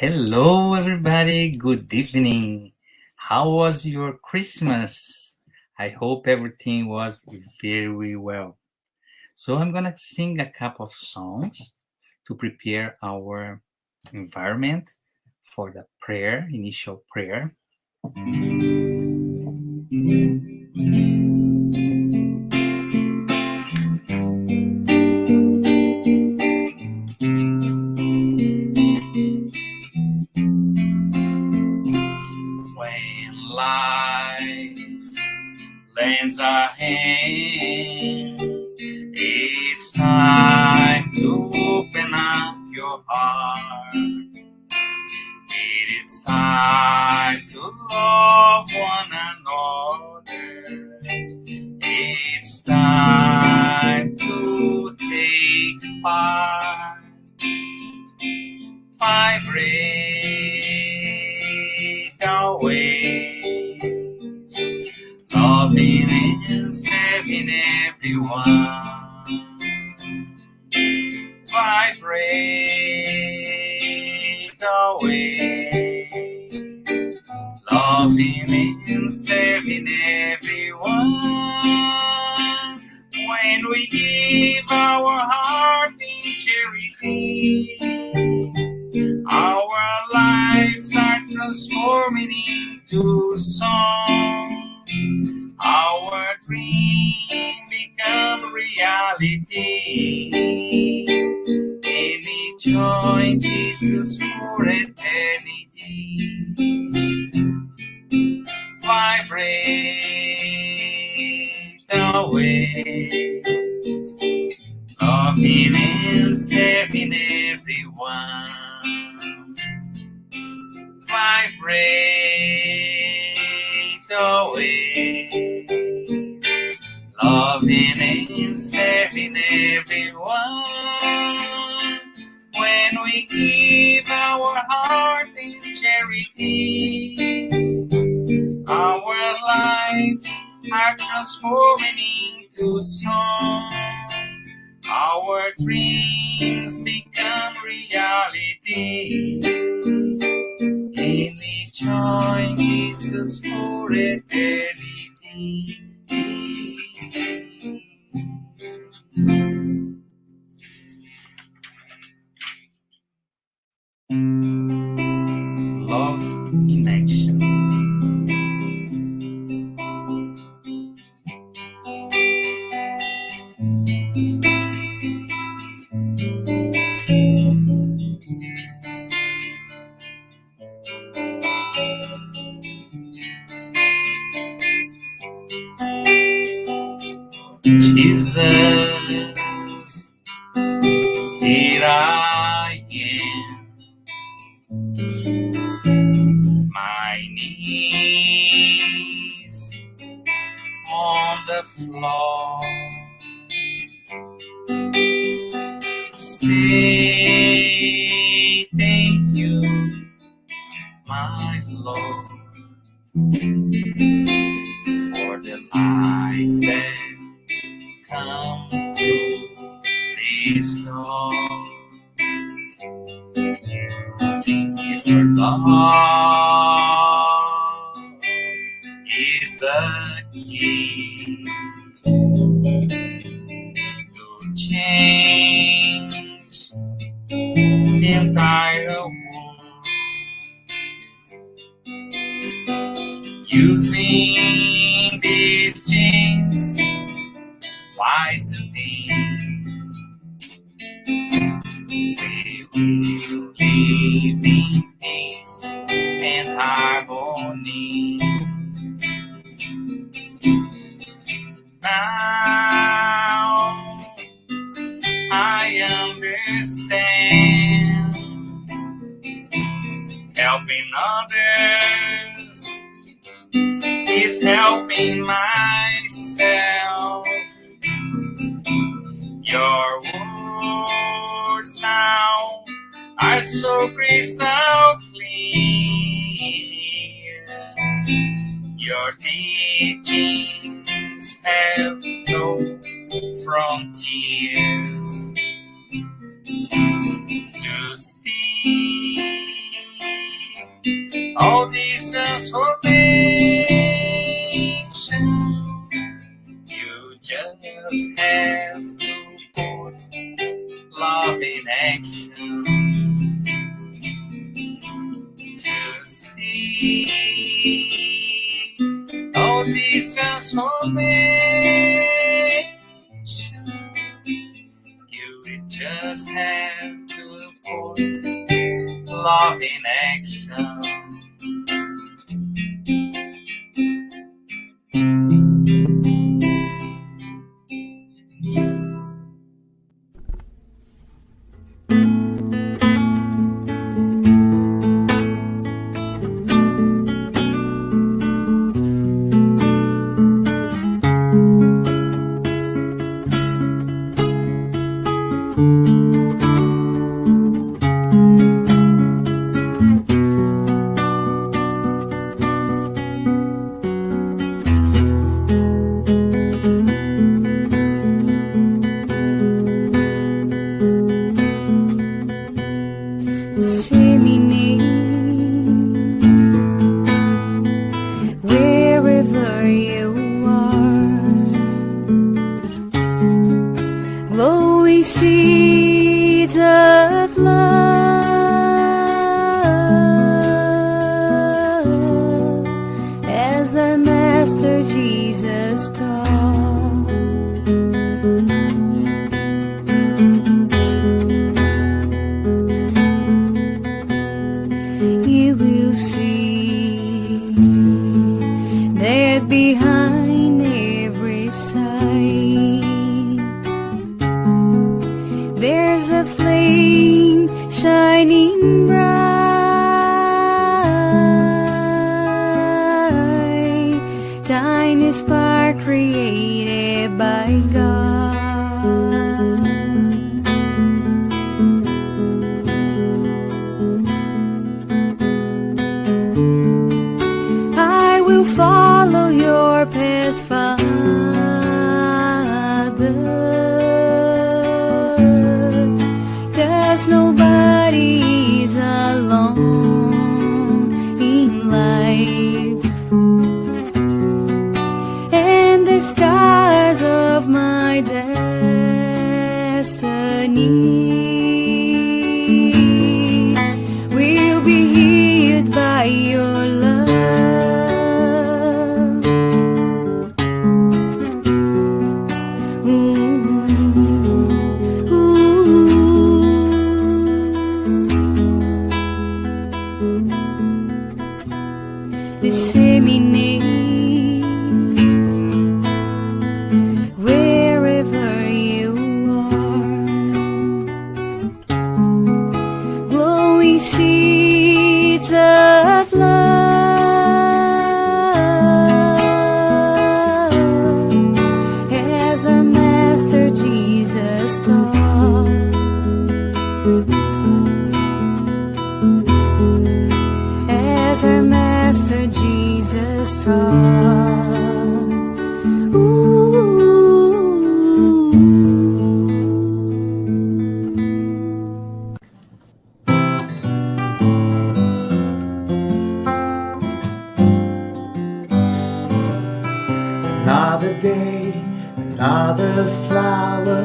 Hello, everybody. Good evening. How was your Christmas? I hope everything was very well. So, I'm gonna sing a couple of songs to prepare our environment for the prayer, initial prayer. When life lends a hand, it's time to open up your heart. It's time to love one another. It's time to take part. Vibrate always, loving and serving everyone. Vibrate always, loving and serving everyone. When we give our heart in charity, our lives are transforming into song. Our dream become reality. And we join Jesus for eternity. Vibrate always, loving and serving everyone. Vibrate always, loving and serving everyone. When we give our heart in charity, our lives are transforming into song. Our dreams become reality. And we join Jesus for eternity. Love in action. Jesus, here I am, my knees on the floor, say thank you, my Lord, for the life that come through this door. Your love is the key to change the entire world. Using these chains wisely, we will live in peace and harmony. Now I understand, helping others is helping myself. Your words now are so crystal clear. Your teachings have no frontiers. To see this transformation, you will just have to put love in action. Wherever you are, glowing seeds of love, as our Master Jesus taught. You will see that behind every sight there's a flame shining bright, tiny spark created by God. I will follow your path, Father, 'cause nobody is alone in life, and the scars of my destiny will be healed by your love. Disseminate wherever you are, glowing seeds of love, as our Master Jesus taught. As our Master Jesus taught. Ooh. Another day, another flower,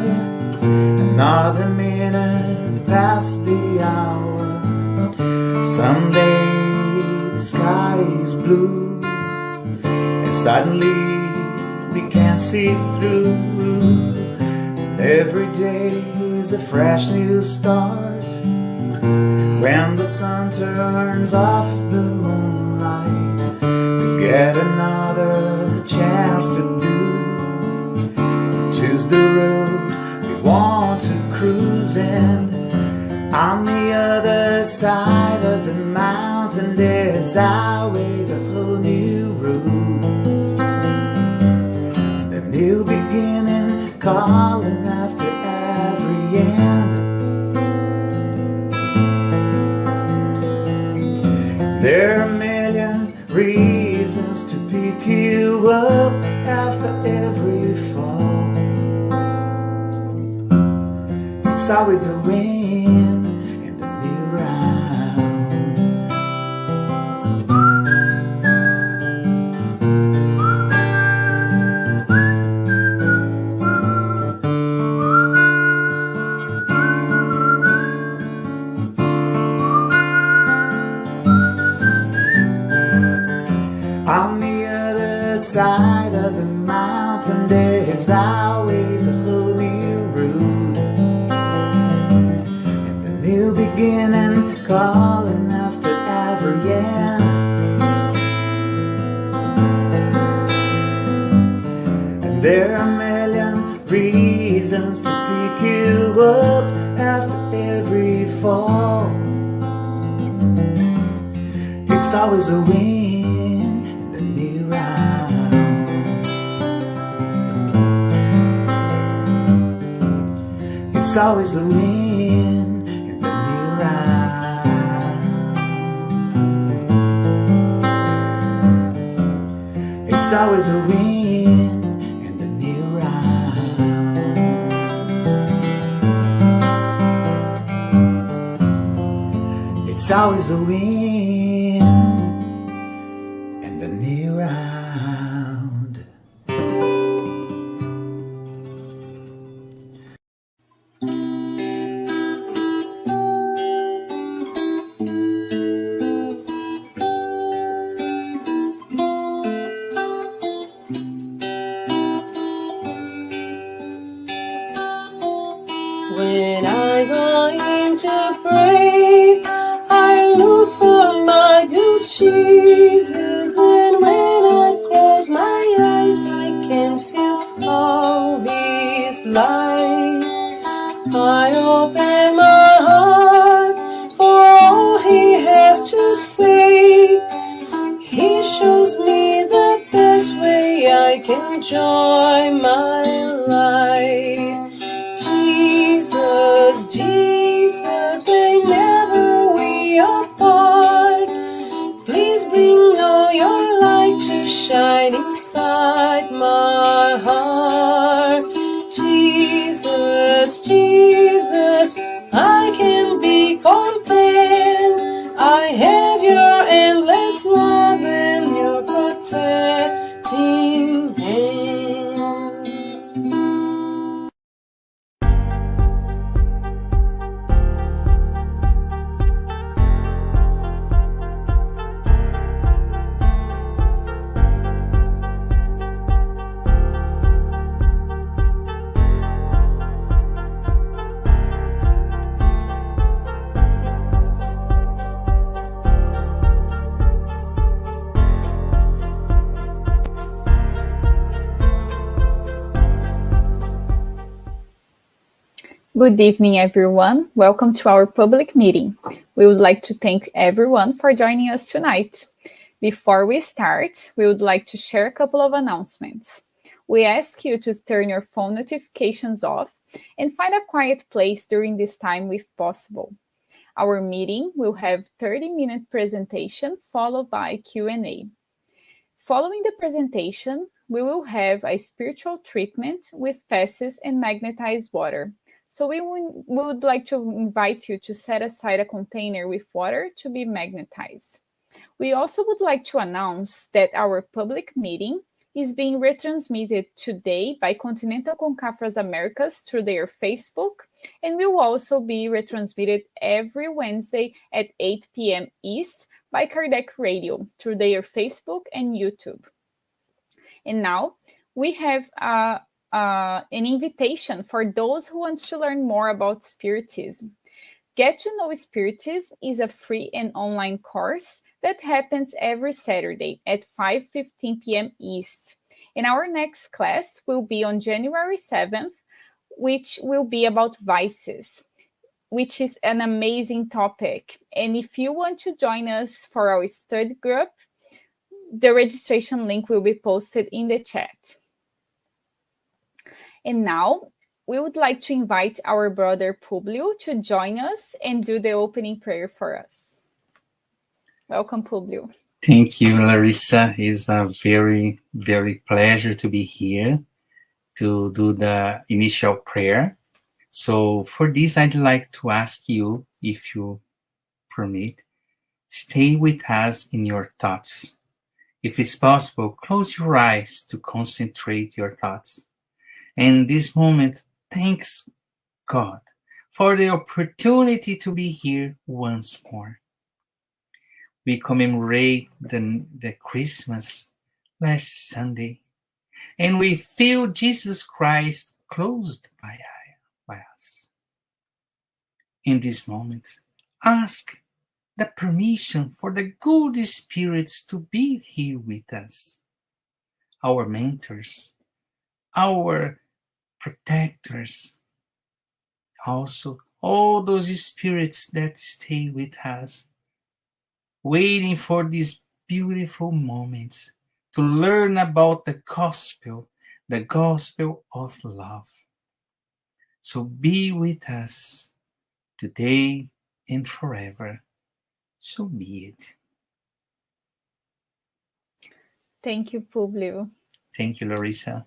another minute past the hour. Someday the sky is blue, and suddenly we can't see through. And every day is a fresh new start, when the sun turns off the moonlight. We get another chance to choose the road we want to cruise, and on the other side of the mountain there's always a whole new road, a new beginning calling after every end. There are a million reasons to pick you up after every fall. It's always a win in the new round. On the other side of the mountain, there's always a whole new road. And a new beginning calling after every end. And there are a million reasons to pick you up after every fall. It's always a win in the new round. It's always a win in the new round. It's always a win in the new round. It's always a win in the new round. When I go in to pray, I look for my good Jesus. And when I close my eyes, I can feel all His light. I open my heart for all He has to say. He shows me the best way I can enjoy my life. Jesus, Jesus, they never we apart. Please bring all your light to shine inside my heart. Jesus, Jesus, I can be content. I have your endless love and your protecting hand. Good evening, everyone. Welcome to our public meeting. We would like to thank everyone for joining us tonight. Before we start, we would like to share a couple of announcements. We ask you to turn your phone notifications off and find a quiet place during this time if possible. Our meeting will have 30-minute presentation followed by Q&A. Following the presentation, we will have a spiritual treatment with passes and magnetized water. So we would like to invite you to set aside a container with water to be magnetized. We also would like to announce that our public meeting is being retransmitted today by Continental Concafras Americas through their Facebook, and will also be retransmitted every Wednesday at 8 p.m. East by Kardec Radio through their Facebook and YouTube. And now we have an invitation for those who want to learn more about Spiritism. Get to Know Spiritism is a free and online course that happens every Saturday at 5:15 p.m. East. And our next class will be on January 7th, which will be about vices, which is an amazing topic. And if you want to join us for our study group, the registration link will be posted in the chat. And now, we would like to invite our brother Publio to join us and do the opening prayer for us. Welcome, Publio. Thank you, Larissa. It's a very, very pleasure to be here to do the initial prayer. So for this, I'd like to ask you, if you permit, stay with us in your thoughts. If it's possible, close your eyes to concentrate your thoughts. And this moment, thanks God for the opportunity to be here once more. We commemorate the Christmas last Sunday, and we feel Jesus Christ close by us. In this moment, ask the permission for the good spirits to be here with us, our mentors, our protectors, also all those spirits that stay with us, waiting for these beautiful moments to learn about the gospel of love. So be with us today and forever. So be it. Thank you, Publio. Thank you, Larissa.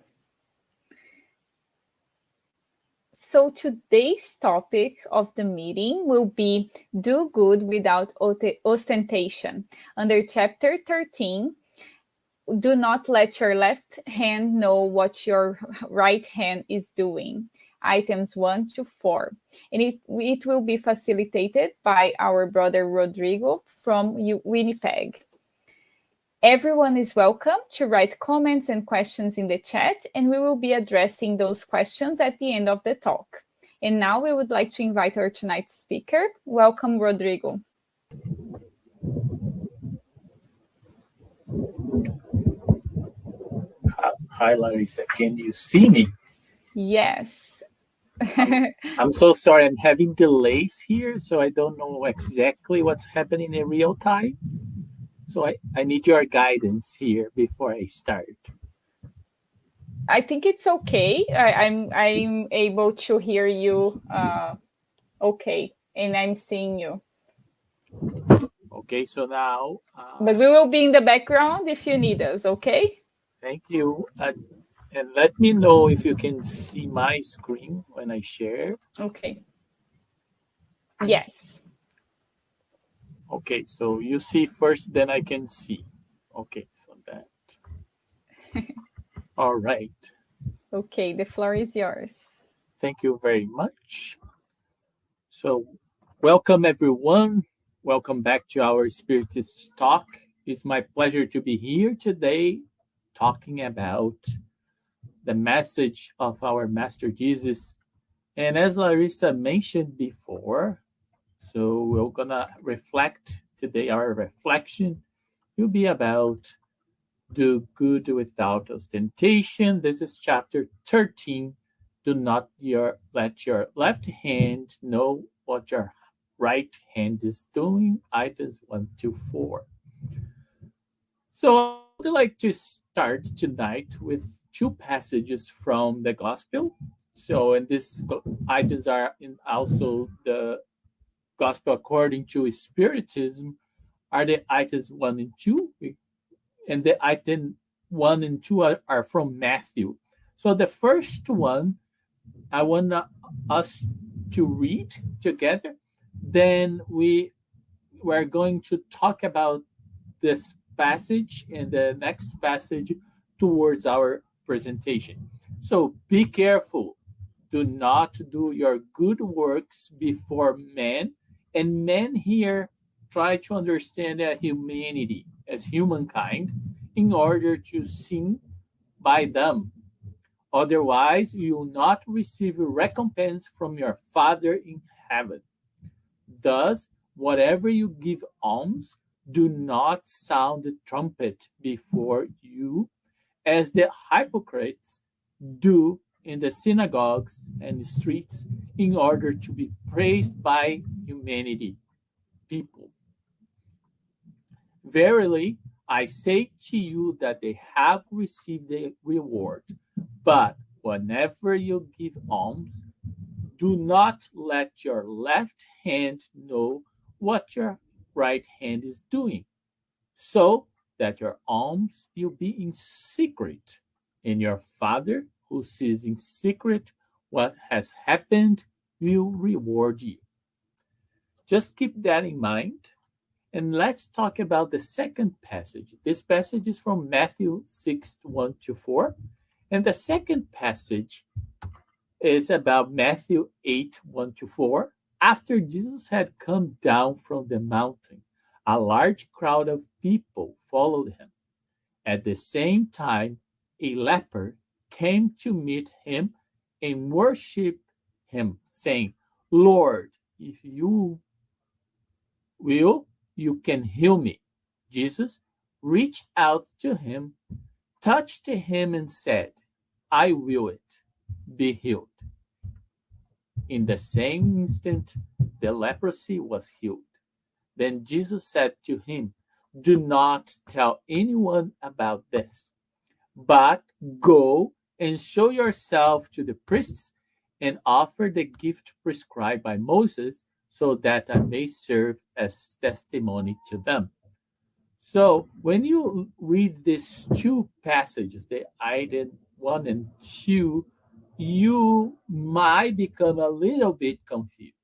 So today's topic of the meeting will be do good without ostentation. Under chapter 13, do not let your left hand know what your right hand is doing. Items 1 to 4. And it will be facilitated by our brother Rodrigo from Winnipeg. Everyone is welcome to write comments and questions in the chat, and we will be addressing those questions at the end of the talk. And now we would like to invite our tonight's speaker. Welcome, Rodrigo. Hi, Larissa. Can you see me? Yes. I'm so sorry. I'm having delays here, so I don't know exactly what's happening in real time. So I need your guidance here before I start. I think it's okay. I'm able to hear you okay, and I'm seeing you. Okay, so now... but we will be in the background if you need us, okay? Thank you. And let me know if you can see my screen when I share. Okay. Yes. Okay, so you see first, then I can see. Okay, so that. All right. Okay, the floor is yours. Thank you very much. So, welcome everyone. Welcome back to our Spiritist talk. It's my pleasure to be here today talking about the message of our Master Jesus. And as Larissa mentioned before, so we're gonna reflect today. Our reflection will be about do good without ostentation. This is chapter 13. Do not let your left hand know what your right hand is doing. Items 1 to 4. So I would like to start tonight with two passages from the Gospel. So, and these items are also the Gospel according to Spiritism, are the items 1 and 2. And the item 1 and 2 are from Matthew. So the first one, I want us to read together. Then we're going to talk about this passage and the next passage towards our presentation. So be careful. Do not do your good works before men. And men here try to understand that humanity as humankind in order to sing by them. Otherwise, you will not receive a recompense from your Father in heaven. Thus, whatever you give alms, do not sound the trumpet before you, as the hypocrites do in the synagogues and streets, in order to be praised by humanity, people. Verily, I say to you that they have received the reward. But whenever you give alms, do not let your left hand know what your right hand is doing, so that your alms will be in secret, and your Father who sees in secret what has happened will reward you. Just keep that in mind. And let's talk about the second passage. This passage is from Matthew 6, 1 to 4. And the second passage is about Matthew 8, 1 to 4. After Jesus had come down from the mountain, a large crowd of people followed him. At the same time, a leper came to meet him and worshiped him, saying, Lord, if you will, you can heal me. Jesus reached out to him, touched him, and said, I will it, be healed. In the same instant, the leprosy was healed. Then Jesus said to him, do not tell anyone about this, but go and show yourself to the priests and offer the gift prescribed by Moses so that I may serve as testimony to them. So when you read these two passages, the item 1 and 2, you might become a little bit confused.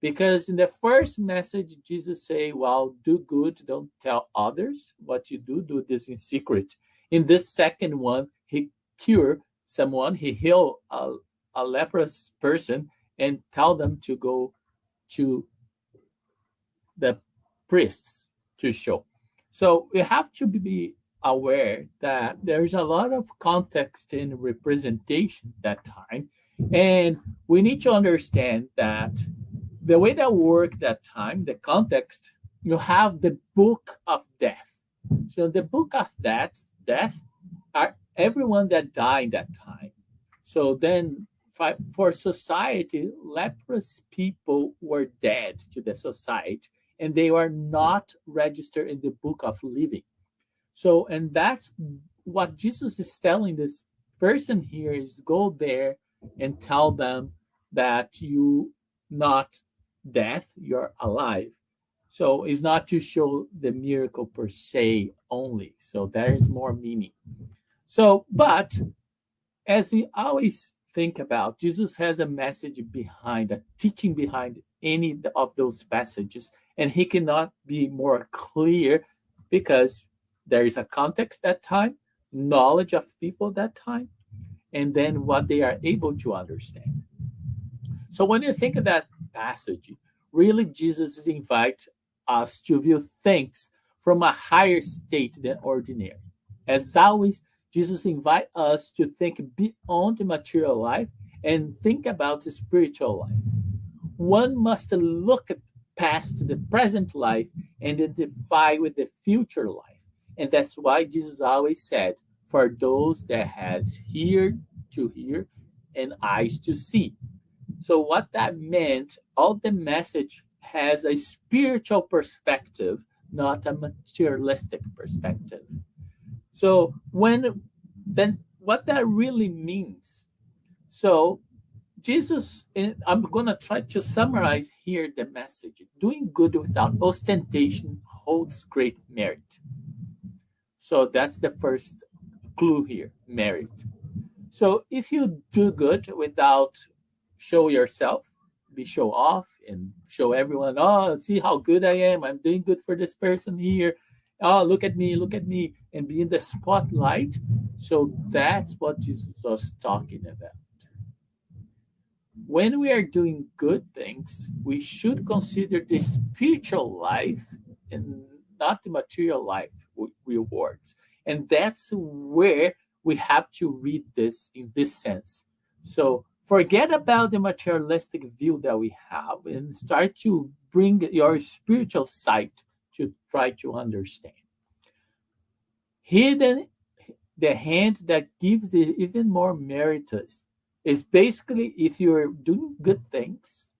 Because in the first message, Jesus say, well, do good, don't tell others what you do this in secret. In this second one, he cure someone, he heal a leprous person and tell them to go to the priests to show. So we have to be aware that there's a lot of context and representation that time. And we need to understand that the way that worked that time, the context, you have the book of death. So the book of death are everyone that died that time. So then for society, leprous people were dead to the society and they were not registered in the book of living. So, and that's what Jesus is telling this person here is go there and tell them that you not death, you're alive. So it's not to show the miracle per se only. So there is more meaning. So, but as we always think about, Jesus has a message behind, a teaching behind any of those passages, and he cannot be more clear because there is a context that time, knowledge of people that time, and then what they are able to understand. So when you think of that passage, really Jesus invites us to view things from a higher state than ordinary. As always, Jesus invites us to think beyond the material life and think about the spiritual life. One must look past the present life and identify with the future life. And that's why Jesus always said, for those that has ear to hear and eyes to see. So what that meant, all the message has a spiritual perspective, not a materialistic perspective. So then what that really means. So Jesus, I'm going to try to summarize here the message. Doing good without ostentation holds great merit. So that's the first clue here, merit. So if you do good without show yourself, be show off and show everyone, oh, see how good I am. I'm doing good for this person here. Oh, look at me, and be in the spotlight. So that's what Jesus was talking about. When we are doing good things, we should consider the spiritual life and not the material life rewards. And that's where we have to read this in this sense. So forget about the materialistic view that we have and start to bring your spiritual sight to try to understand. Hidden, the hand that gives it even more meritus is basically if you're doing good things,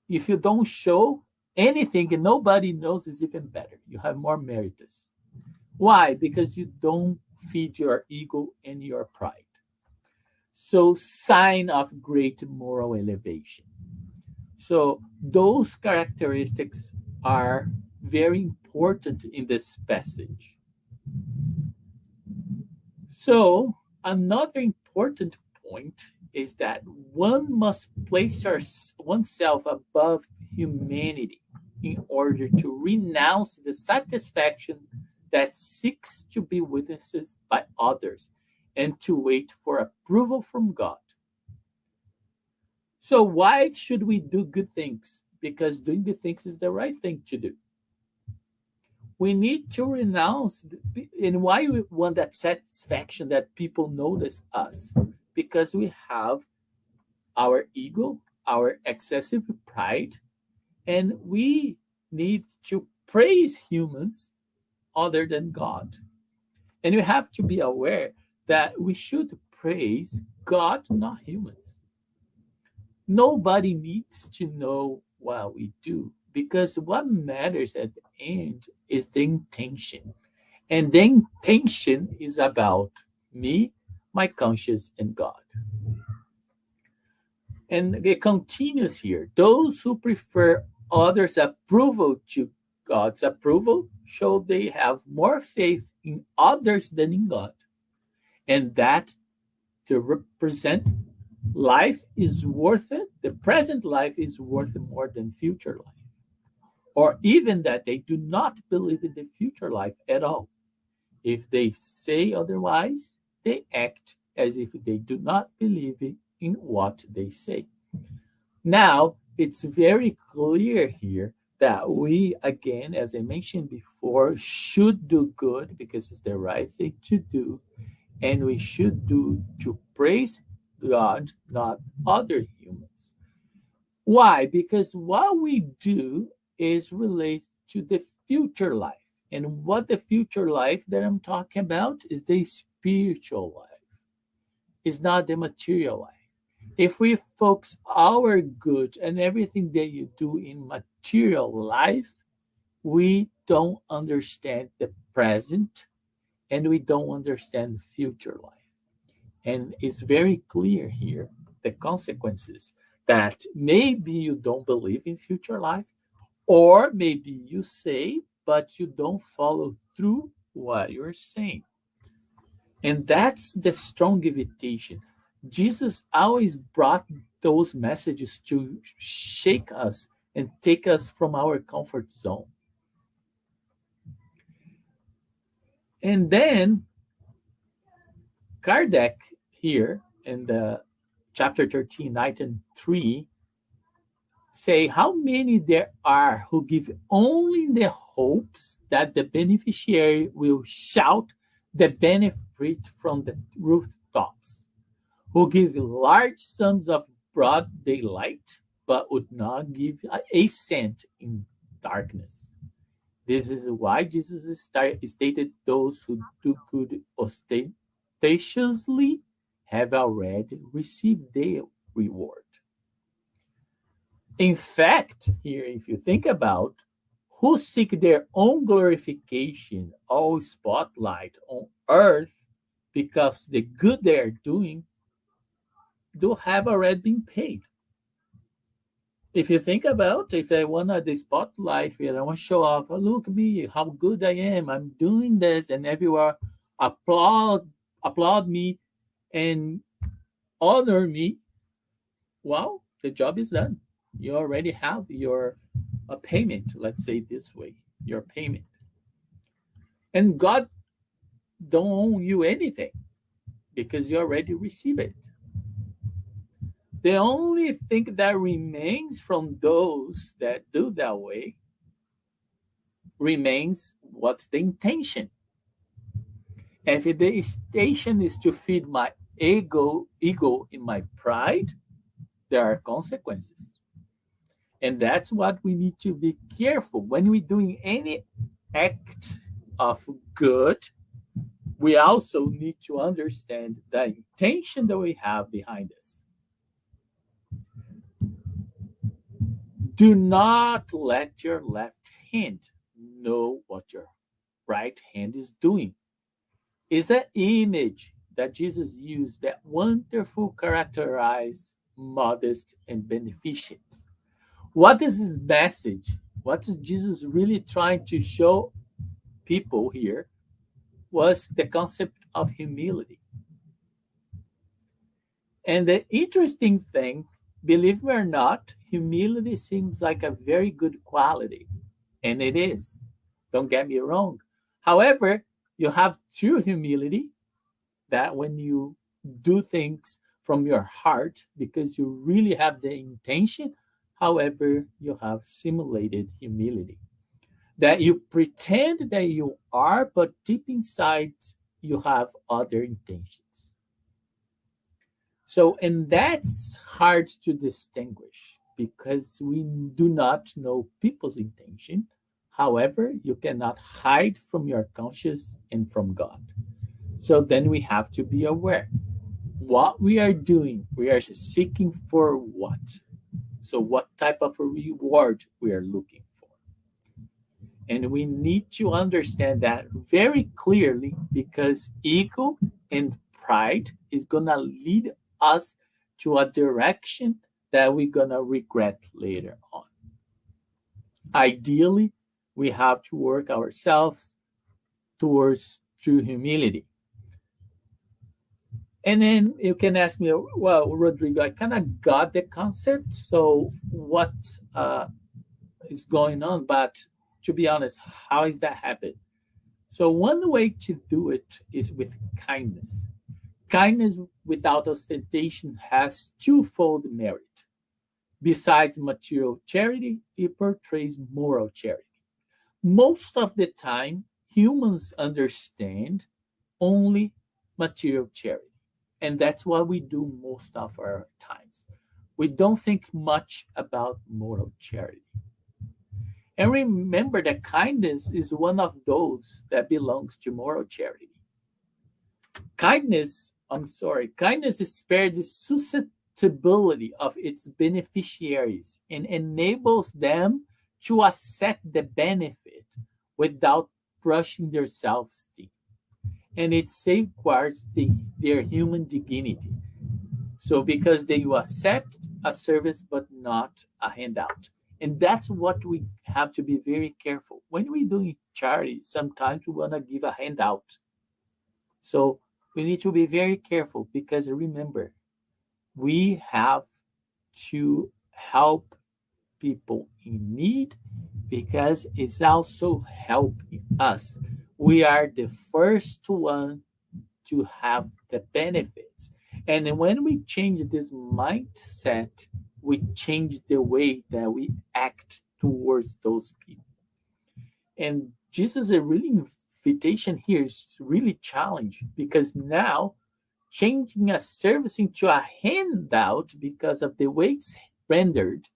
if you don't show anything and nobody knows, is even better. You have more meritus. Why? Because you don't feed your ego and your pride. So, sign of great moral elevation. So, those characteristics are very important in this passage. So, another important point is that one must place oneself above humanity in order to renounce the satisfaction that seeks to be witnesses by others and to wait for approval from God. So, why should we do good things? Because doing good things is the right thing to do. We need to renounce, and why we want that satisfaction that people notice us, because we have our ego, our excessive pride, and we need to praise humans other than God. And we have to be aware that we should praise God, not humans. Nobody needs to know what we do, because what matters at the end is the intention. And the intention is about me, my conscience, and God. And it continues here. Those who prefer others' approval to God's approval show they have more faith in others than in God. And that to represent life is worth it, the present life is worth more than future life. Or even that they do not believe in the future life at all. If they say otherwise, they act as if they do not believe in what they say. Now, it's very clear here that we, again, as I mentioned before, should do good because it's the right thing to do. And we should do to praise God, not other humans. Why? Because what we do is related to the future life. And what the future life that I'm talking about is the spiritual life, is not the material life. If we focus our good and everything that you do in material life, we don't understand the present and we don't understand future life. And it's very clear here the consequences that maybe you don't believe in future life, or maybe you say, but you don't follow through what you're saying. And that's the strong invitation. Jesus always brought those messages to shake us and take us from our comfort zone. And then Kardec here in the chapter 13, item 3, say how many there are who give only the hopes that the beneficiary will shout the benefit from the rooftops, who give large sums of broad daylight, but would not give a cent in darkness. This is why Jesus stated those who do good ostentatiously have already received their reward. In fact, here, if you think about who seek their own glorification, all spotlight on earth, because the good they are doing do have already been paid. If you think about, if I want the spotlight here, I want to show off, oh, look at me, how good I am, I'm doing this, and everyone applaud me and honor me. Well, the job is done. You already have your payment, let's say this way, your payment. And God don't owe you anything because you already receive it. The only thing that remains from those that do that way remains what's the intention. If the intention is to feed my ego in my pride, there are consequences. And that's what we need to be careful when we're doing any act of good. We also need to understand the intention that we have behind this. Do not let your left hand know what your right hand is doing. It's an image that Jesus used that wonderful characterize modest and beneficent. What is his message? What is Jesus really trying to show people here was the concept of humility. And the interesting thing, believe me or not, humility seems like a very good quality. And it is. Don't get me wrong. However, you have true humility that when you do things from your heart because you really have the intention. However, you have simulated humility. that you pretend that you are, but deep inside you have other intentions. So, and that's hard to distinguish because we do not know people's intention. However, you cannot hide from your conscience and from God. So then we have to be aware. What we are doing, we are seeking for what? So, what type of a reward we are looking for? And we need to understand that very clearly because ego and pride is going to lead us to a direction that we're going to regret later on. Ideally, we have to work ourselves towards true humility. And then you can ask me, well, Rodrigo, I kind of got the concept. So what is going on? But to be honest, how is that happen? So one way to do it is with kindness. Kindness without ostentation has twofold merit. Besides material charity, it portrays moral charity. Most of the time, humans understand only material charity. And that's what we do most of our times. We don't think much about moral charity. And remember that kindness is one of those that belongs to moral charity. Kindness is spared the susceptibility of its beneficiaries and enables them to accept the benefit without brushing their self-esteem. And it safeguards their human dignity. So because they will accept a service but not a handout. And that's what we have to be very careful. When we're doing charity, sometimes we want to give a handout. So we need to be very careful because remember, we have to help people in need because it's also helping us. We are the first one to have the benefits. And when we change this mindset, we change the way that we act towards those people. And Jesus' a really invitation here is really challenging because now changing a service into a handout because of the way it's rendered.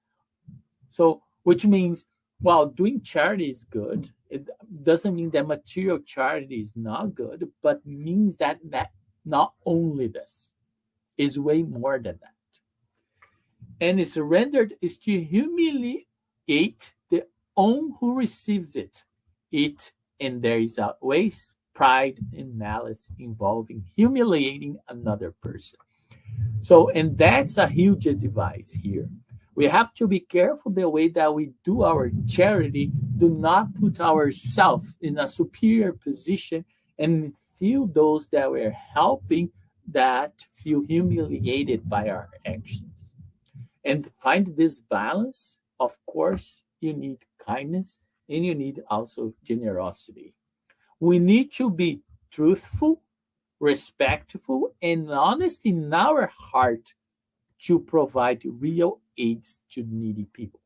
So, which means while doing charity is good, it doesn't mean that material charity is not good, but means that not only this is way more than that. And it's rendered is to humiliate the one who receives it. And there is always pride and malice involving humiliating another person. So, and that's a huge device here. We have to be careful the way that we do our charity, do not put ourselves in a superior position and feel those that we're helping that feel humiliated by our actions. And to find this balance, of course, you need kindness and you need also generosity. We need to be truthful, respectful, and honest in our heart to provide real aids to needy people.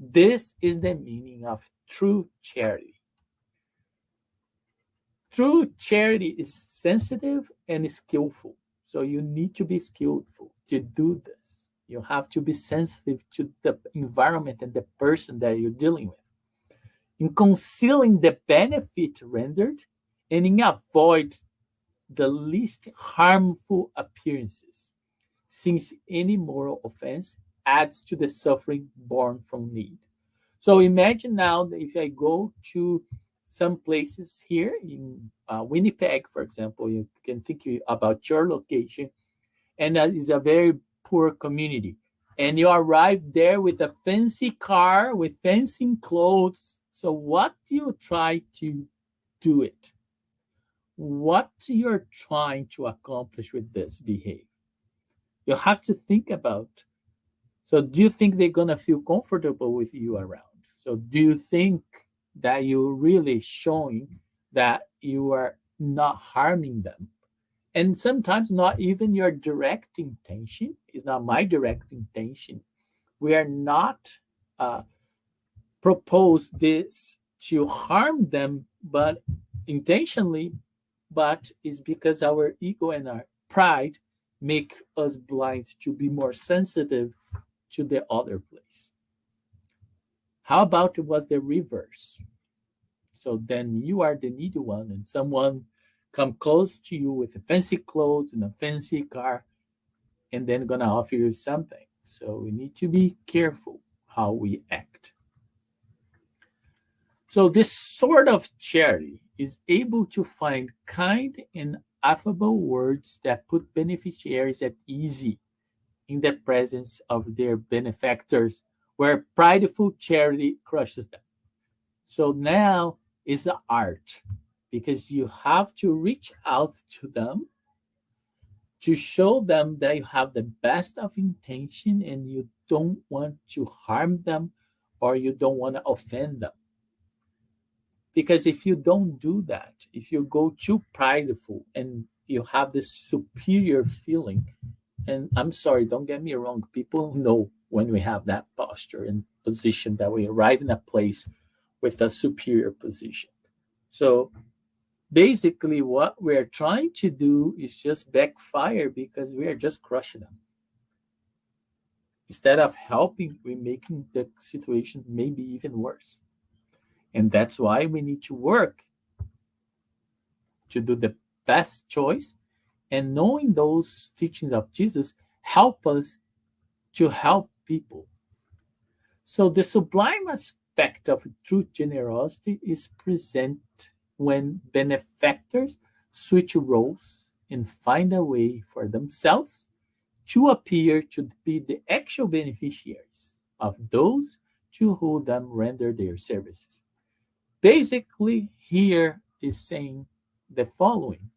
This is the meaning of true charity. True charity is sensitive and skillful. So you need to be skillful to do this. You have to be sensitive to the environment and the person that you're dealing with. In concealing the benefit rendered and in avoid the least harmful appearances, since any moral offense adds to the suffering born from need. So imagine now that if I go to some places here in Winnipeg, for example, you can think about your location, and that is a very poor community. And you arrive there with a fancy car, with fancy clothes. So what do you try to do it? What you're trying to accomplish with this behavior? You have to think about. So do you think they're going to feel comfortable with you around? So do you think that you're really showing that you are not harming them? And sometimes not even your direct intention is not my direct intention. We are not propose this to harm them, but intentionally, but it's because our ego and our pride make us blind to be more sensitive to the other place. How about it was the reverse? So then you are the needy one, and someone come close to you with fancy clothes and a fancy car, and then gonna offer you something. So we need to be careful how we act. So this sort of charity is able to find kind and affable words that put beneficiaries at ease in the presence of their benefactors, where prideful charity crushes them. So now is the art, because you have to reach out to them to show them that you have the best of intention and you don't want to harm them or you don't want to offend them. Because if you don't do that, if you go too prideful and you have this superior feeling, and I'm sorry, don't get me wrong, people know when we have that posture and position that we arrive in a place with a superior position. So basically, what we're trying to do is just backfire because we are just crushing them. Instead of helping, we're making the situation maybe even worse. And that's why we need to work to do the best choice. And knowing those teachings of Jesus help us to help people. So the sublime aspect of true generosity is present when benefactors switch roles and find a way for themselves to appear to be the actual beneficiaries of those to whom them render their services. Basically, here is saying the following: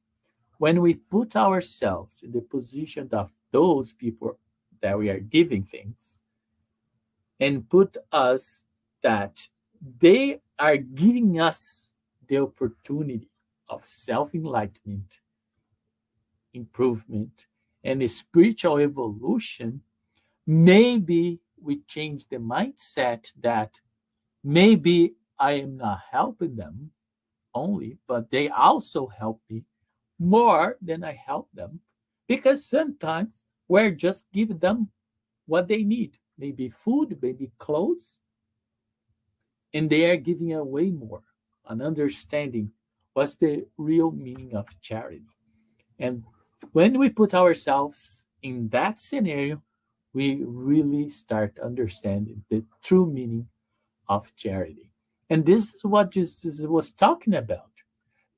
when we put ourselves in the position of those people that we are giving things, and put us that they are giving us the opportunity of self-enlightenment, improvement, and spiritual evolution, maybe we change the mindset that maybe I am not helping them only, but they also help me more than I help them, because sometimes we're just giving them what they need, maybe food, maybe clothes, and they are giving away more, an understanding what's the real meaning of charity. And when we put ourselves in that scenario, we really start understanding the true meaning of charity. And this is what Jesus was talking about.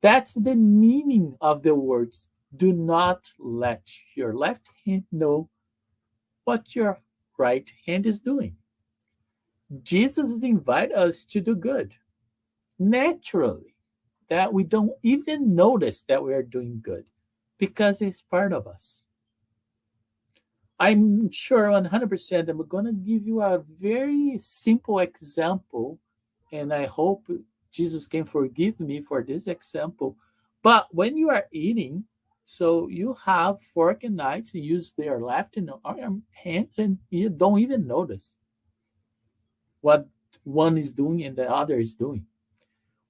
That's the meaning of the words: do not let your left hand know what your right hand is doing. Jesus is inviting us to do good naturally, that we don't even notice that we are doing good because it's part of us. I'm sure 100% I'm going to give you a very simple example, and I hope Jesus can forgive me for this example. But when you are eating, so you have fork and knife, you use their left and arm hand, and you don't even notice what one is doing and the other is doing.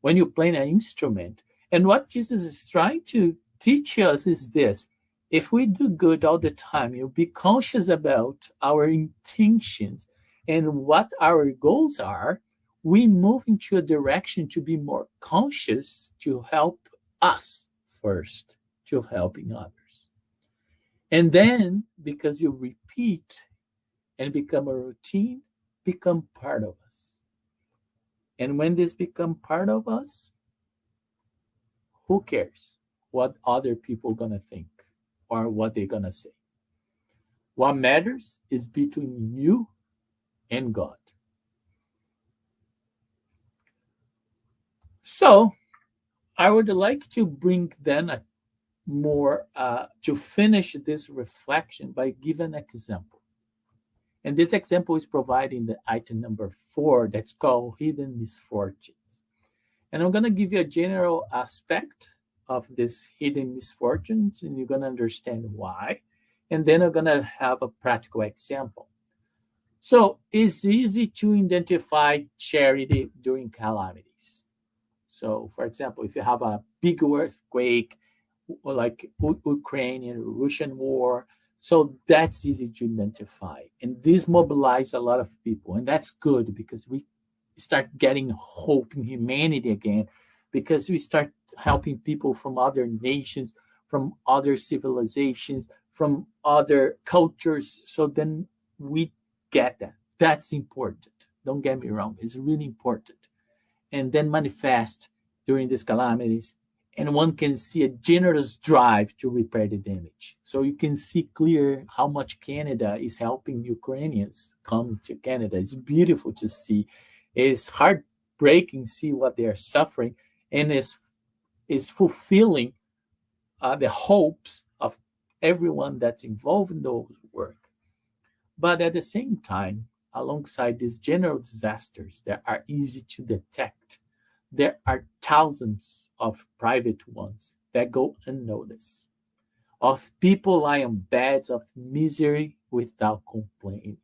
When you play an instrument, and what Jesus is trying to teach us is this: if we do good all the time, you'll be conscious about our intentions and what our goals are. We move into a direction to be more conscious to help us first, to helping others. And then, because you repeat and become a routine, become part of us. And when this become part of us, who cares what other people gonna think or what they're gonna say? What matters is between you and God. So I would like to bring then a more to finish this reflection by giving an example. And this example is provided in the item number 4, that's called hidden misfortunes. And I'm going to give you a general aspect of this hidden misfortunes, and you're going to understand why. And then I'm going to have a practical example. So it's easy to identify charity during calamities. So, for example, if you have a big earthquake, or like Ukrainian Russian war, so that's easy to identify, and this mobilized a lot of people, and that's good because we start getting hope in humanity again, because we start helping people from other nations, from other civilizations, from other cultures. So then we get that. That's important. Don't get me wrong, it's really important. And then manifest during these calamities. And one can see a generous drive to repair the damage. So you can see clear how much Canada is helping Ukrainians come to Canada. It's beautiful to see. It's heartbreaking to see what they are suffering, and is fulfilling the hopes of everyone that's involved in those work. But at the same time, alongside these general disasters that are easy to detect, there are thousands of private ones that go unnoticed, of people lying on beds of misery without complaining.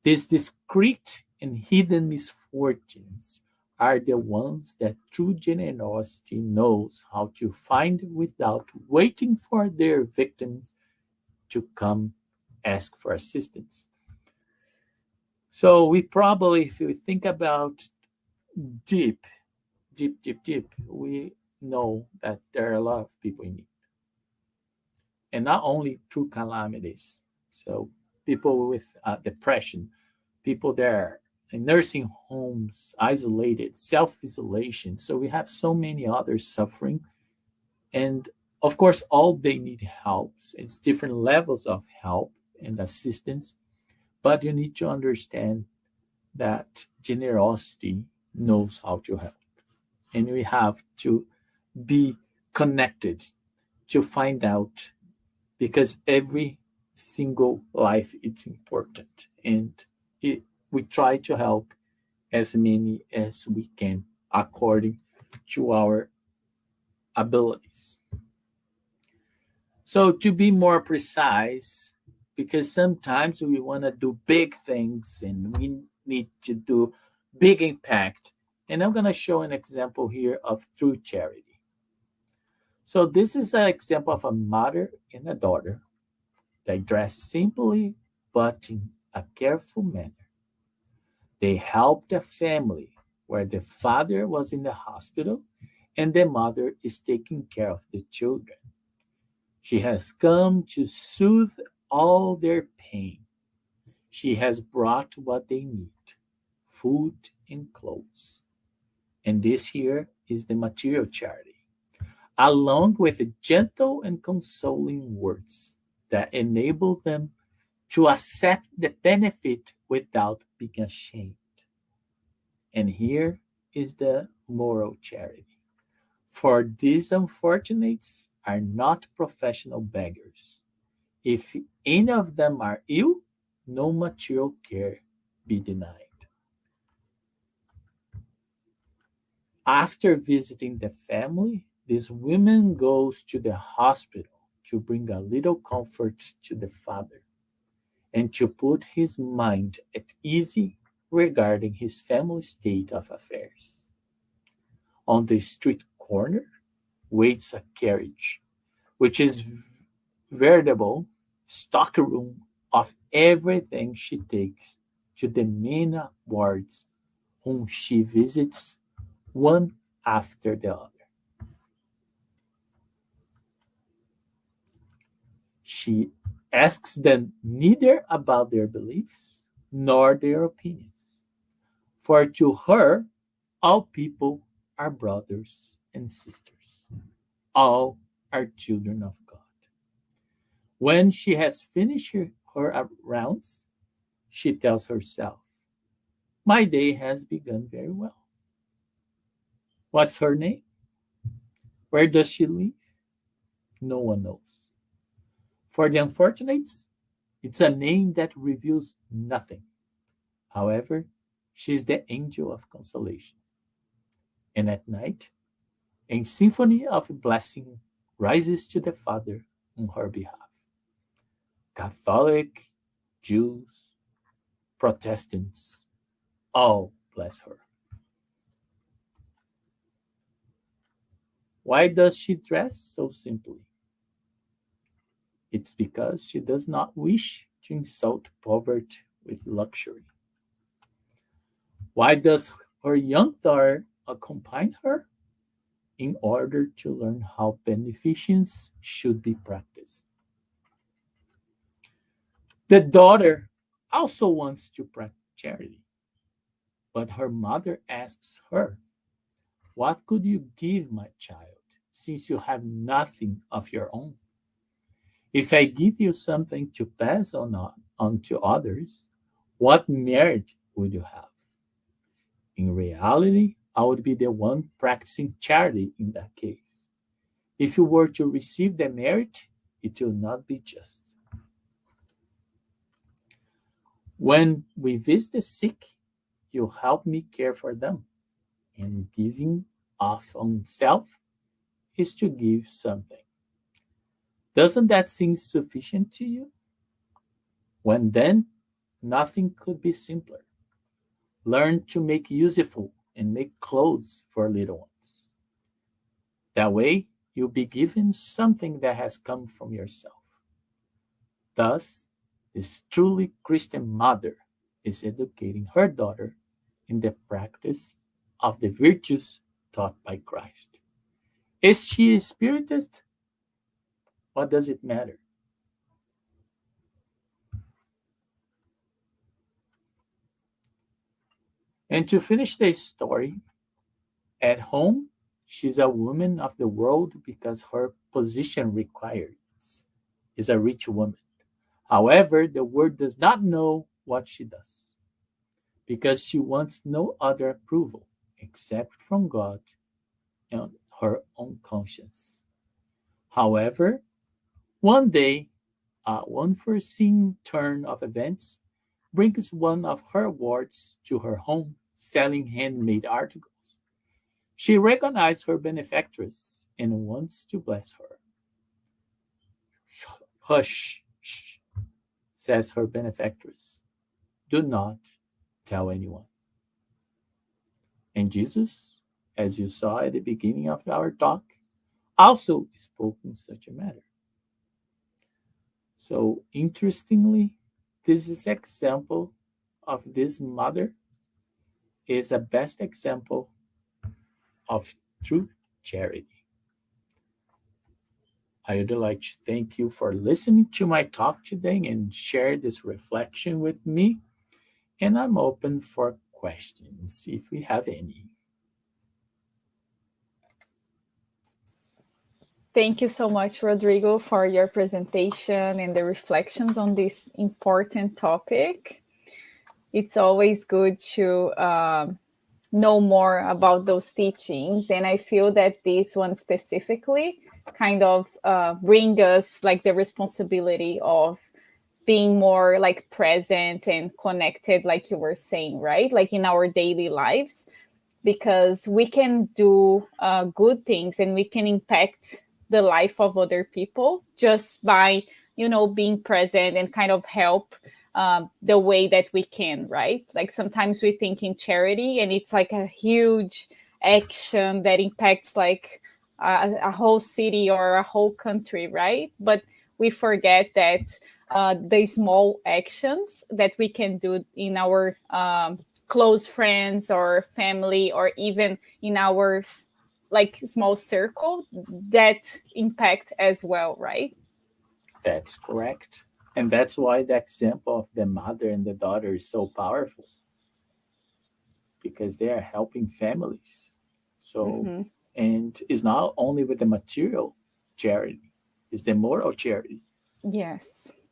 These discreet and hidden misfortunes are the ones that true generosity knows how to find without waiting for their victims to come ask for assistance. So we probably, if we think about deep, deep, we know that there are a lot of people in need. And not only through calamities. So people with depression, people there in nursing homes, isolated, self-isolation. So we have so many others suffering. And of course, all they need helps. It's different levels of help and assistance. But you need to understand that generosity knows how to help. And we have to be connected to find out, because every single life is important, and we try to help as many as we can according to our abilities. So to be more precise, because sometimes we want to do big things and we need to do big impact, and I'm going to show an example here of true charity. So this is an example of a mother and a daughter. They dress simply but in a careful manner. They helped a family where the father was in the hospital and the mother is taking care of the children. She has come to soothe all their pain. She has brought what they need, food and clothes. And this here is the material charity, along with gentle and consoling words that enable them to accept the benefit without being ashamed. And here is the moral charity. For these unfortunates are not professional beggars. If any of them are ill, no material care be denied. After visiting the family, this woman goes to the hospital to bring a little comfort to the father and to put his mind at ease regarding his family state of affairs. On the street corner waits a carriage, which is veritable stockroom of everything she takes to the main wards whom she visits one after the other. She asks them neither about their beliefs nor their opinions, for to her, all people are brothers and sisters. All are children of God. When she has finished her rounds, she tells herself, my day has begun very well. What's her name? Where does she live? No one knows. For the unfortunates, it's a name that reveals nothing. However, she's the angel of consolation. And at night, a symphony of blessing rises to the Father on her behalf. Catholic, Jews, Protestants, all bless her. Why does she dress so simply? It's because she does not wish to insult poverty with luxury. Why does her young daughter accompany her? In order to learn how beneficence should be practiced. The daughter also wants to practice charity, but her mother asks her, "What could you give my child, since you have nothing of your own? If I give you something to pass on to others, what merit would you have? In reality, I would be the one practicing charity in that case. If you were to receive the merit, it will not be just." When we visit the sick, you help me care for them. And giving of oneself is to give something. Doesn't that seem sufficient to you? When then, nothing could be simpler. Learn to make useful and make clothes for little ones. That way, you'll be given something that has come from yourself. Thus, this truly Christian mother is educating her daughter in the practice of the virtues taught by Christ. Is she a Spiritist? What does it matter? And to finish the story, at home, she's a woman of the world because her position requires is a rich woman. However, the world does not know what she does because she wants no other approval except from God and her own conscience. However, one day, one foreseen turn of events brings one of her wards to her home selling handmade articles. She recognizes her benefactress and wants to bless her. "Hush, shh," says her benefactress. "Do not tell anyone." And Jesus, as you saw at the beginning of our talk, also spoke in such a matter. So, interestingly, this is example of this mother is a best example of true charity. I would like to thank you for listening to my talk today and share this reflection with me. And I'm open for questions if we have any. Thank you so much, Rodrigo, for your presentation and the reflections on this important topic. It's always good to know more about those teachings. And I feel that this one specifically kind of bring us like the responsibility of being more like present and connected, like you were saying, right? Like in our daily lives, because we can do good things and we can impact the life of other people just by, you know, being present and kind of help the way that we can, right? Like sometimes we think in charity and it's like a huge action that impacts like a whole city or a whole country, right? But we forget that the small actions that we can do in our close friends or family or even in our like small circle that impact as well, right? That's correct. And that's why the example of the mother and the daughter is so powerful because they are helping families. So, Mm-hmm. and it's not only with the material charity, it's the moral charity, Yes.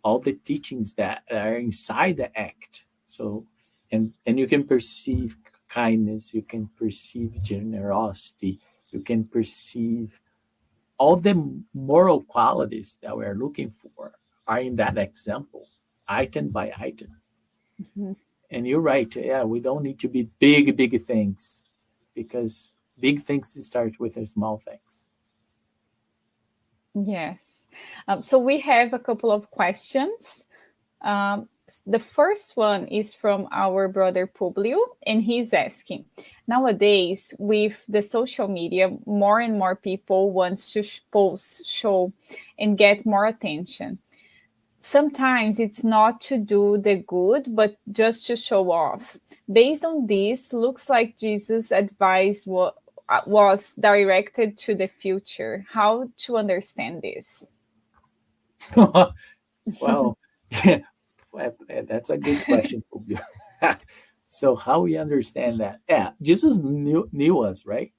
all the teachings that are inside the act. So, and you can perceive kindness, you can perceive generosity, you can perceive all the moral qualities that we're looking for are in that example, item by item. Mm-hmm. And you're right. Yeah, we don't need to be big things because big things start with the small things. Yes. So we have a couple of questions. The first one is from our brother Publio, and he's asking, nowadays with the social media, more and more people want to post, show, and get more attention. Sometimes it's not to do the good, but just to show off. Based on this, looks like Jesus' advice was directed to the future. How to understand this? Well, that's a good question, Fulvio. So how we understand that? Yeah, Jesus knew us, right?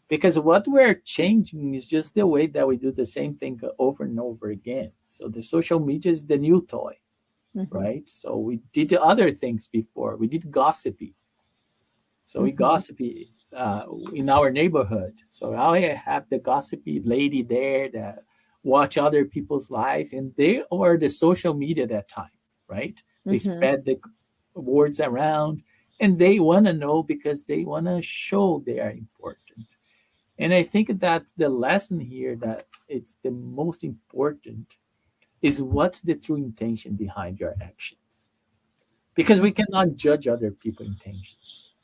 Because what we're changing is just the way that we do the same thing over and over again. So the social media is the new toy, Mhm. right? So we did other things before. We did gossipy. So we Mhm. gossipy in our neighborhood. So I have the gossipy lady there that watch other people's life, and they are the social media that time, right? They Mhm. spread the words around, and they want to know because they want to show they are important. And I think that the lesson here that it's the most important is what's the true intention behind your actions. Because we cannot judge other people's intentions,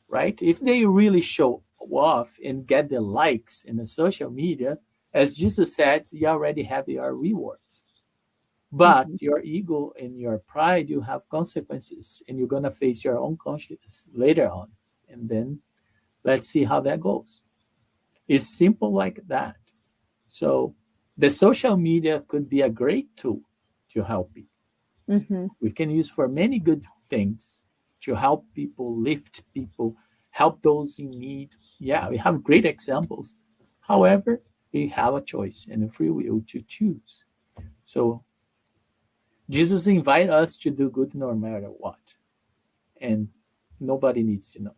right? If they really show off and get the likes in the social media, as Jesus said, you already have your rewards. But Mhm. your ego and your pride, you have consequences, and you're gonna face your own conscience later on. And then let's see how that goes. It's simple like that. So the social media could be a great tool to help people. Mhm. We can use for many good things to help people, lift people, help those in need. Yeah, we have great examples. However, we have a choice and a free will to choose. So Jesus invites us to do good no matter what. And nobody needs to know.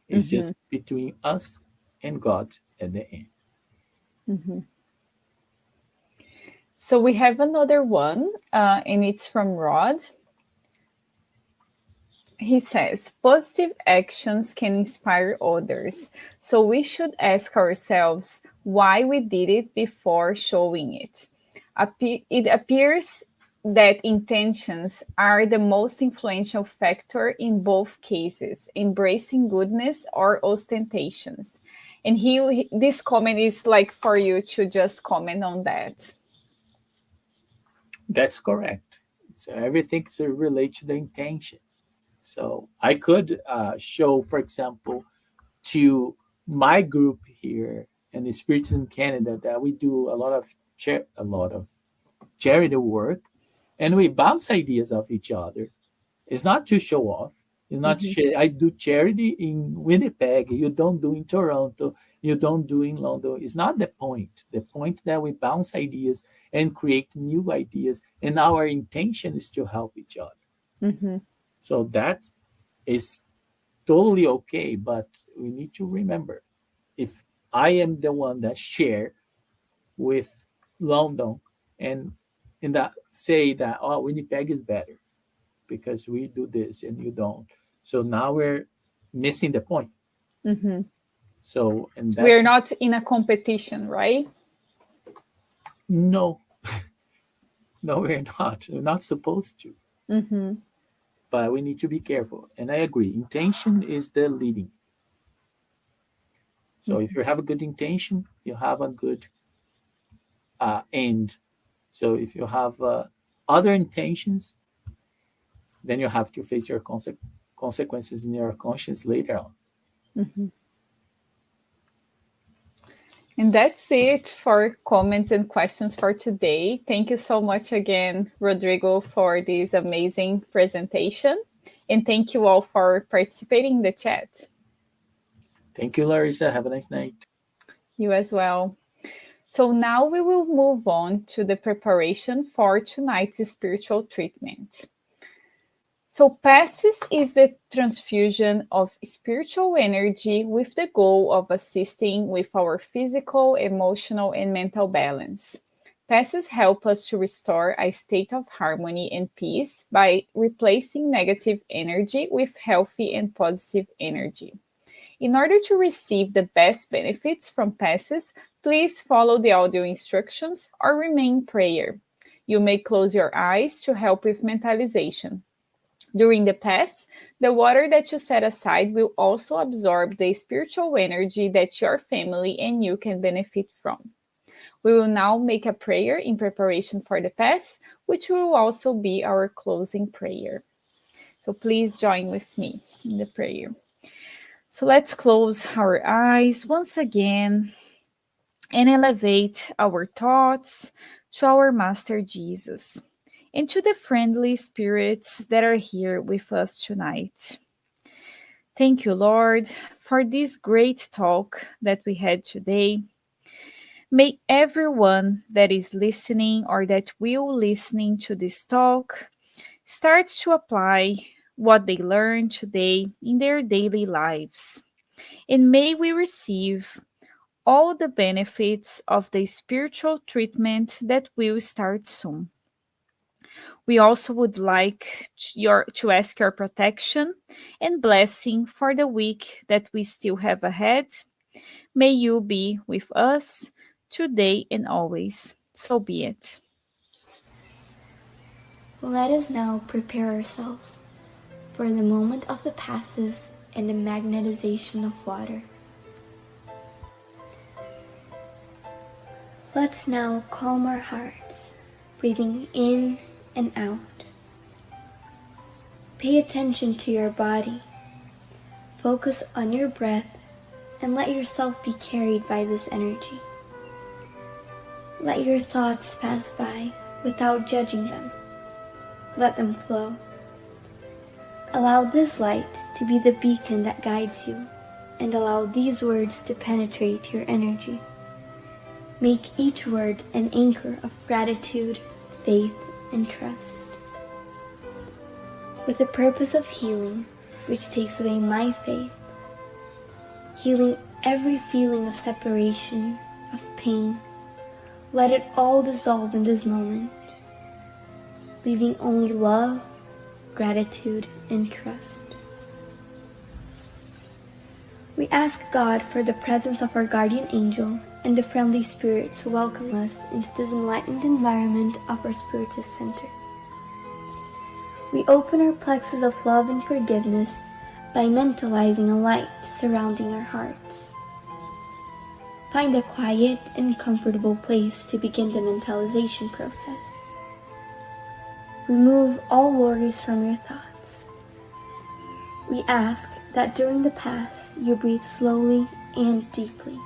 It's Mhm. just between us and God at the end. Mhm. So we have another one, and it's from Rod. He says, positive actions can inspire others. So we should ask ourselves why we did it before showing it. It appears that intentions are the most influential factor in both cases, embracing goodness or ostentations. And this comment is like for you to just comment on that. That's correct. So everything's related to the intention. So I could show, for example, to my group here in the Spiritism Canada that we do a lot of charity work, and we bounce ideas off each other. It's not to show off. It's not Mhm. I do charity in Winnipeg. You don't do in Toronto. You don't do in London. It's not the point. The point that we bounce ideas and create new ideas, and our intention is to help each other. Mhm. So that is totally okay, but we need to remember if I am the one that share with London and in that say that Winnipeg is better because we do this and you don't. So now we're missing the point. Mhm. So and We're that's not in a competition, right? no, no, we're not. We're not supposed to. Mhm. But we need to be careful. And I agree. Intention is the leading. So if you have a good intention, you have a good end. So if you have other intentions, then you have to face your consequences in your conscience later on. Mhm. And that's it for comments and questions for today. Thank you so much again, Rodrigo, for this amazing presentation. And thank you all for participating in the chat. Thank you, Larissa. Have a nice night. You as well. So now we will move on to the preparation for tonight's spiritual treatment. So, passes is the transfusion of spiritual energy with the goal of assisting with our physical, emotional, and mental balance. Passes help us to restore a state of harmony and peace by replacing negative energy with healthy and positive energy. In order to receive the best benefits from passes, please follow the audio instructions or remain in prayer. You may close your eyes to help with mentalization. During the pass, the water that you set aside will also absorb the spiritual energy that your family and you can benefit from. We will now make a prayer in preparation for the pass, which will also be our closing prayer. So please join with me in the prayer. So let's close our eyes once again and elevate our thoughts to our Master Jesus and to the friendly spirits that are here with us tonight. Thank you, Lord, for this great talk that we had today. May everyone that is listening or that will listening to this talk start to apply what they learned today in their daily lives. And may we receive all the benefits of the spiritual treatment that will start soon. We also would like to ask your protection and blessing for the week that we still have ahead. May you be with us today and always. So be it. Let us now prepare ourselves for the moment of the passes and the magnetization of water. Let's now calm our hearts, breathing in and out. Pay attention to your body. Focus on your breath and let yourself be carried by this energy. Let your thoughts pass by without judging them. Let them flow. Allow this light to be the beacon that guides you, and allow these words to penetrate your energy. Make each word an anchor of gratitude, faith, and trust. With the purpose of healing, which takes away my faith, healing every feeling of separation, of pain, let it all dissolve in this moment, leaving only love, gratitude, and trust. We ask God for the presence of our guardian angel and the friendly spirits who welcome us into this enlightened environment of our Spiritist Center. We open our plexus of love and forgiveness by mentalizing a light surrounding our hearts. Find a quiet and comfortable place to begin the mentalization process. Remove all worries from your thoughts. We ask that during the pass you breathe slowly and deeply.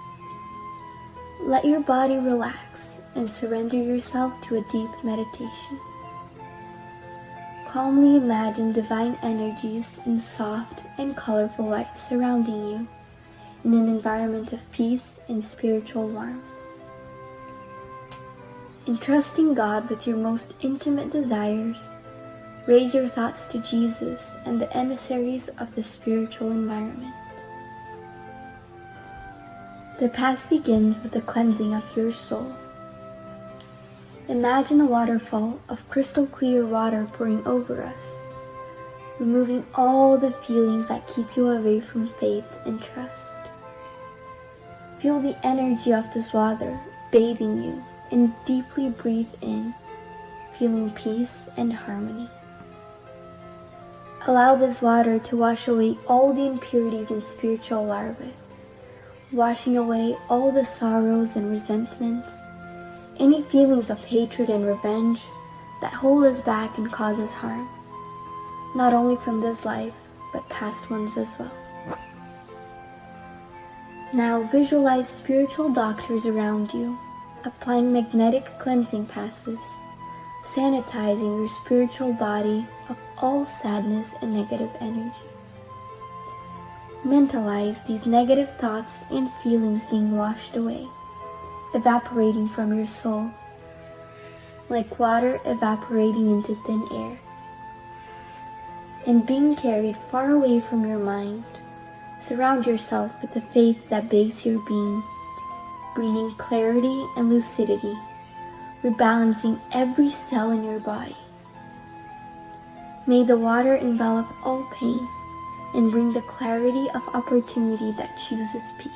Let your body relax and surrender yourself to a deep meditation. Calmly imagine divine energies in soft and colorful light surrounding you in an environment of peace and spiritual warmth. Entrusting God with your most intimate desires, raise your thoughts to Jesus and the emissaries of the spiritual environment. The pass begins with the cleansing of your soul. Imagine a waterfall of crystal clear water pouring over us, removing all the feelings that keep you away from faith and trust. Feel the energy of this water bathing you and deeply breathe in, feeling peace and harmony. Allow this water to wash away all the impurities and spiritual larvae, washing away all the sorrows and resentments, any feelings of hatred and revenge that hold us back and cause us harm, not only from this life, but past ones as well. Now visualize spiritual doctors around you, applying magnetic cleansing passes, sanitizing your spiritual body of all sadness and negative energy. Mentalize these negative thoughts and feelings being washed away, evaporating from your soul, like water evaporating into thin air, and being carried far away from your mind. Surround yourself with the faith that bathes your being, bringing clarity and lucidity, rebalancing every cell in your body. May the water envelop all pain and bring the clarity of opportunity that chooses peace.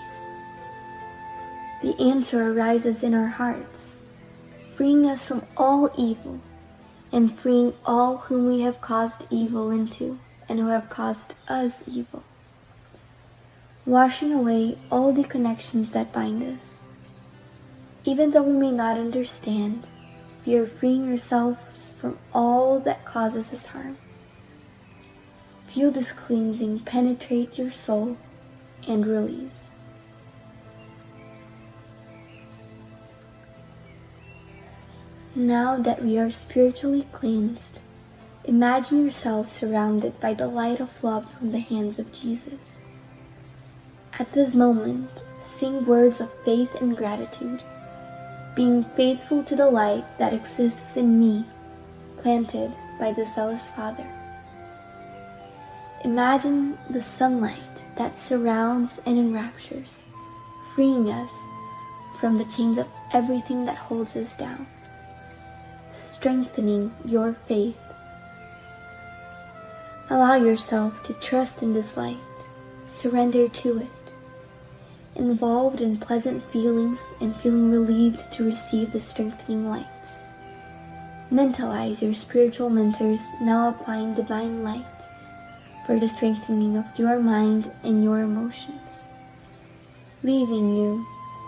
The answer arises in our hearts, freeing us from all evil, and freeing all whom we have caused evil into, and who have caused us evil, washing away all the connections that bind us. Even though we may not understand, we are freeing ourselves from all that causes us harm. Feel this cleansing penetrate your soul and release. Now that we are spiritually cleansed, imagine yourself surrounded by the light of love from the hands of Jesus. At this moment, sing words of faith and gratitude, being faithful to the light that exists in me, planted by the zealous Father. Imagine the sunlight that surrounds and enraptures, freeing us from the chains of everything that holds us down, strengthening your faith. Allow yourself to trust in this light, surrender to it, involved in pleasant feelings and feeling relieved to receive the strengthening lights. Mentalize your spiritual mentors now applying divine light for the strengthening of your mind and your emotions, leaving you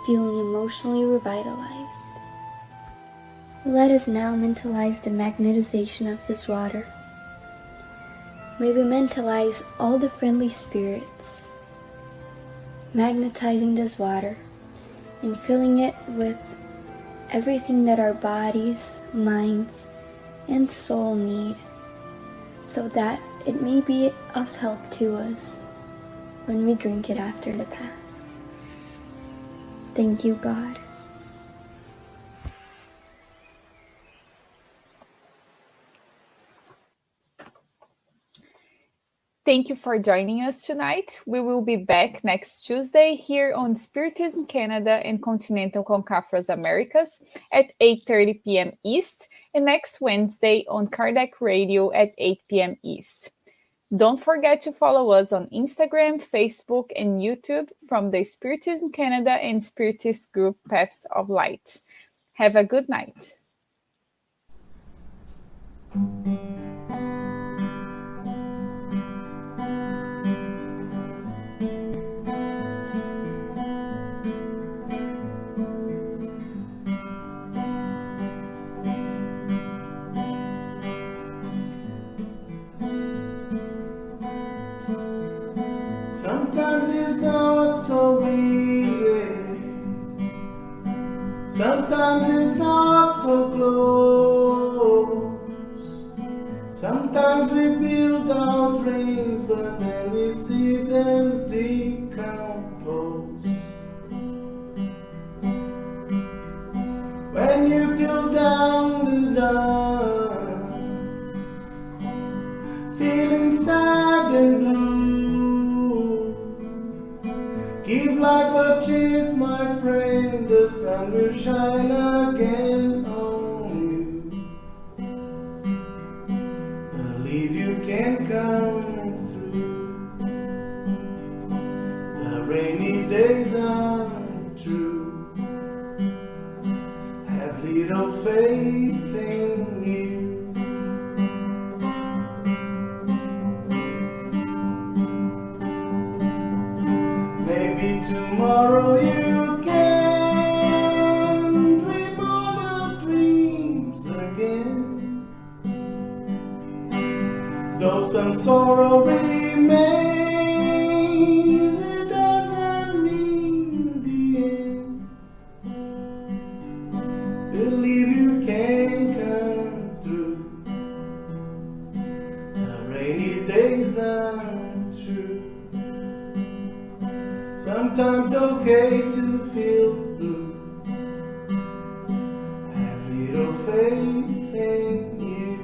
feeling emotionally revitalized. Let us now mentalize the magnetization of this water. May we mentalize all the friendly spirits, magnetizing this water and filling it with everything that our bodies, minds, and soul need, so that it may be of help to us when we drink it after the Pass. Thank you, God. Thank you for joining us tonight. We will be back next Tuesday here on Spiritism Canada and Continental Concafros Americas at 8:30 p.m. East, and next Wednesday on Kardec Radio at 8 p.m. East. Don't forget to follow us on Instagram, Facebook, and YouTube from the Spiritism Canada and Spiritist group Paths of Light. Have a good night. Sometimes it's not so easy. Sometimes it's not so close. Sometimes we build our dreams, but then we see them decompose. When you feel down the dumps, feeling sad and blue, give life a chance, my friend, the sun will shine again on you. Believe you can come through. The rainy days are true. Have little faith in you. Maybe tomorrow you can dream all your dreams again. Though some sorrow remains, it doesn't mean the end. Believe you can come through. The rainy days are true. Sometimes okay to feel blue. Have little faith in you.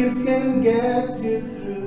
dreams can get you through.